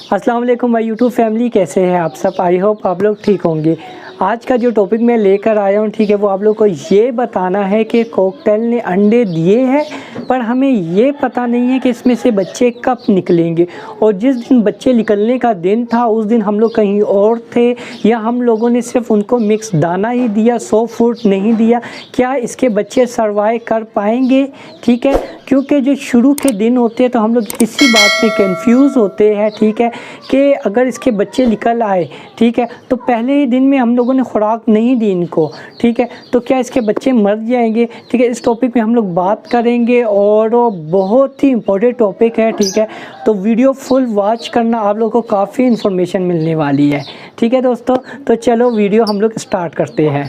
अस्सलाम वालेकुम my YouTube family, कैसे हैं आप सब। आई होप आप लोग ठीक होंगे। आज का जो टॉपिक मैं लेकर आया हूँ, ठीक है, वो आप लोग को ये बताना है कि कॉकटेल ने अंडे दिए हैं, पर हमें ये पता नहीं है कि इसमें से बच्चे कब निकलेंगे। और जिस दिन बच्चे निकलने का दिन था उस दिन हम लोग कहीं और थे, या हम लोगों ने सिर्फ उनको मिक्स दाना ही दिया, सॉफ्ट फूड नहीं दिया। क्या इसके बच्चे सर्वाइव कर पाएंगे? ठीक है, क्योंकि जो शुरू के दिन होते हैं तो हम लोग इसी बात में कंफ्यूज होते हैं, ठीक है, कि अगर इसके बच्चे निकल आए, ठीक है, तो पहले ही दिन में हम लोगों ने खुराक नहीं दी इनको, ठीक है, तो क्या इसके बच्चे मर जाएंगे? ठीक है, इस टॉपिक में हम लोग बात करेंगे और बहुत ही इम्पोर्टेंट टॉपिक है, ठीक है, तो वीडियो फुल वॉच करना, आप लोगों को काफ़ी इन्फॉर्मेशन मिलने वाली है। ठीक है दोस्तों, तो चलो वीडियो हम लोग स्टार्ट करते हैं।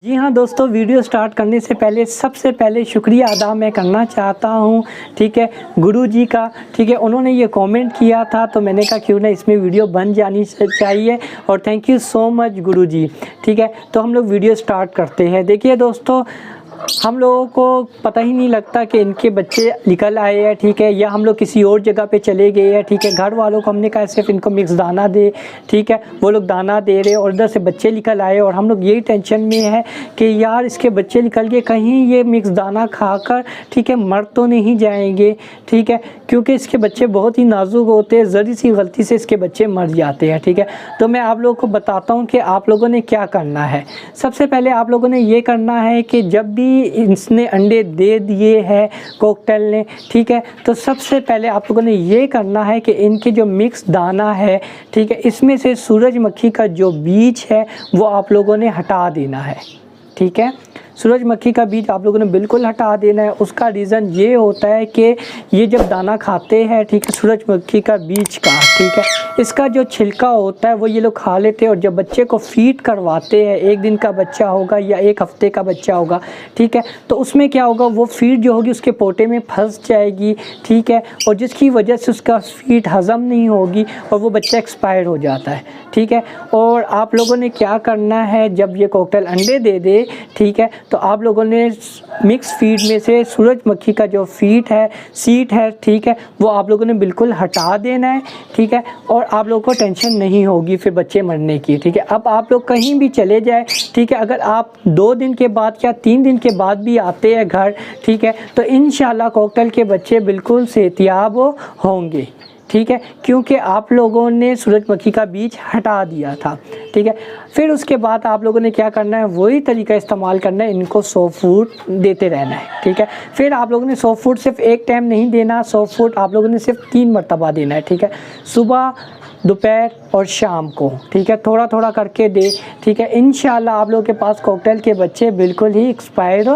जी हाँ दोस्तों, वीडियो स्टार्ट करने से पहले सबसे पहले शुक्रिया अदा मैं करना चाहता हूँ, ठीक है, गुरुजी का। ठीक है, उन्होंने ये कमेंट किया था तो मैंने कहा क्यों ना इसमें वीडियो बन जानी चाहिए, और थैंक यू सो मच गुरुजी। ठीक है, तो हम लोग वीडियो स्टार्ट करते हैं। देखिए दोस्तों, हम लोगों को पता ही नहीं लगता कि इनके बच्चे निकल आए हैं, ठीक है, या हम लोग किसी और जगह पे चले गए हैं। ठीक है, घर वालों को हमने कहा सिर्फ इनको मिक्स दाना दे, ठीक है, वो लोग दाना दे रहे और उधर से बच्चे निकल आए, और हम लोग यही टेंशन में है कि यार इसके बच्चे निकल गए, कहीं ये मिक्स दाना खाकर, ठीक है, मर तो नहीं जाएंगे। ठीक है, क्योंकि इसके बच्चे बहुत ही नाजुक होते हैं, ज़री सी गलती से इसके बच्चे मर जाते हैं। ठीक है, तो मैं आप लोगों को बताता हूँ कि आप लोगों ने क्या करना है। सबसे पहले आप लोगों ने ये करना है कि जब भी इसने अंडे दे दिए हैं कॉकटेल ने, ठीक है, तो सबसे पहले आप लोगों ने ये करना है कि इनके जो मिक्स दाना है, ठीक है, इसमें से सूरजमुखी का जो बीज है वो आप लोगों ने हटा देना है। ठीक है, सूरजमुखी का बीज आप लोगों ने बिल्कुल हटा देना है। उसका रीज़न ये होता है कि ये जब दाना खाते हैं, ठीक है, सूरजमुखी का बीज का, ठीक है, इसका जो छिलका होता है वो ये लोग खा लेते हैं, और जब बच्चे को फीड करवाते हैं, एक दिन का बच्चा होगा या एक हफ्ते का बच्चा होगा, ठीक है, तो उसमें क्या होगा, वो फीड जो होगी उसके पोटे में फंस जाएगी, ठीक है, और जिसकी वजह से उसका फीड हज़म नहीं होगी और वो बच्चा एक्सपायर हो जाता है। ठीक है, और आप लोगों ने क्या करना है, जब ये कॉकटेल अंडे दे दे, ठीक है, तो आप लोगों ने मिक्स फीड में से सूरजमुखी का जो सीड है, ठीक है, वो आप लोगों ने बिल्कुल हटा देना है। ठीक है, और आप लोगों को टेंशन नहीं होगी फिर बच्चे मरने की। ठीक है, अब आप लोग कहीं भी चले जाए, ठीक है, अगर आप 2 दिन के बाद या 3 दिन के बाद भी आते हैं घर, ठीक है, तो इंशाल्लाह कॉकटेल के बच्चे बिल्कुल सेहतियाब होंगे। ठीक है, क्योंकि आप लोगों ने सूरजमुखी का बीज हटा दिया था। ठीक है, फिर उसके बाद आप लोगों ने क्या करना है, वही तरीका इस्तेमाल करना है, इनको सॉफ्ट फूड देते रहना है। ठीक है, फिर आप लोगों ने सॉफ्ट फूड सिर्फ एक टाइम नहीं देना, सॉफ्ट फूड आप लोगों ने सिर्फ 3 मरतबा देना है। ठीक है, सुबह, दोपहर और शाम को, ठीक है, थोड़ा थोड़ा करके दे। ठीक है, इंशाल्लाह आप लोगों के पास कॉकटेल के बच्चे बिल्कुल ही एक्सपायर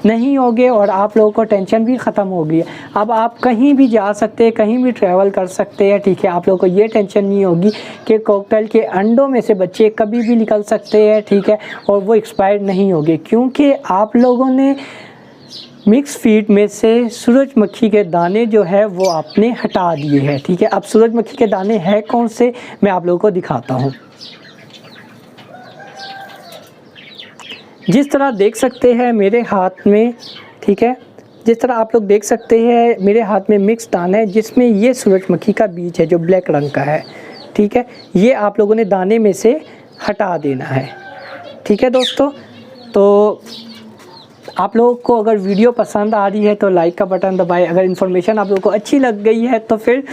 नहीं होंगे और आप लोगों को टेंशन भी ख़त्म होगी। अब आप कहीं भी जा सकते हैं, कहीं भी ट्रैवल कर सकते हैं। ठीक है, आप लोगों को ये टेंशन नहीं होगी कि कॉकटेल के अंडों में से बच्चे कभी भी निकल सकते हैं, ठीक है, और वो एक्सपायर नहीं होंगे, क्योंकि आप लोगों ने मिक्स फीड में से सूरजमुखी के दाने जो है वो आपने हटा दिए हैं। ठीक है, अब सूरजमुखी के दाने हैं कौन से, मैं आप लोगों को दिखाता हूँ। जिस तरह देख सकते हैं मेरे हाथ में, ठीक है, जिस तरह आप लोग देख सकते हैं मेरे हाथ में मिक्स दाना है, जिसमें ये सूरजमुखी का बीज है जो ब्लैक रंग का है। ठीक है, ये आप लोगों ने दाने में से हटा देना है। ठीक है दोस्तों, तो आप लोगों को अगर वीडियो पसंद आ रही है तो लाइक का बटन दबाएं। अगर इन्फॉर्मेशन आप लोगों को अच्छी लग गई है तो फिर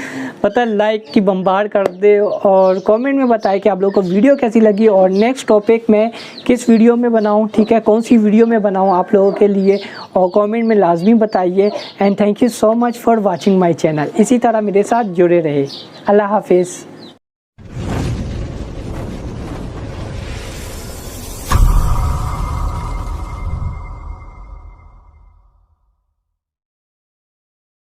पता लाइक की बम्बार कर दे, और कमेंट में बताएं कि आप लोगों को वीडियो कैसी लगी और नेक्स्ट टॉपिक मैं किस वीडियो में बनाऊं, ठीक है, कौन सी वीडियो में बनाऊं आप लोगों के लिए, और कमेंट में लाजमी बताइए। And thank you so much for watching my channel. इसी तरह मेरे साथ जुड़े रहे। अल्लाह हाफिज़।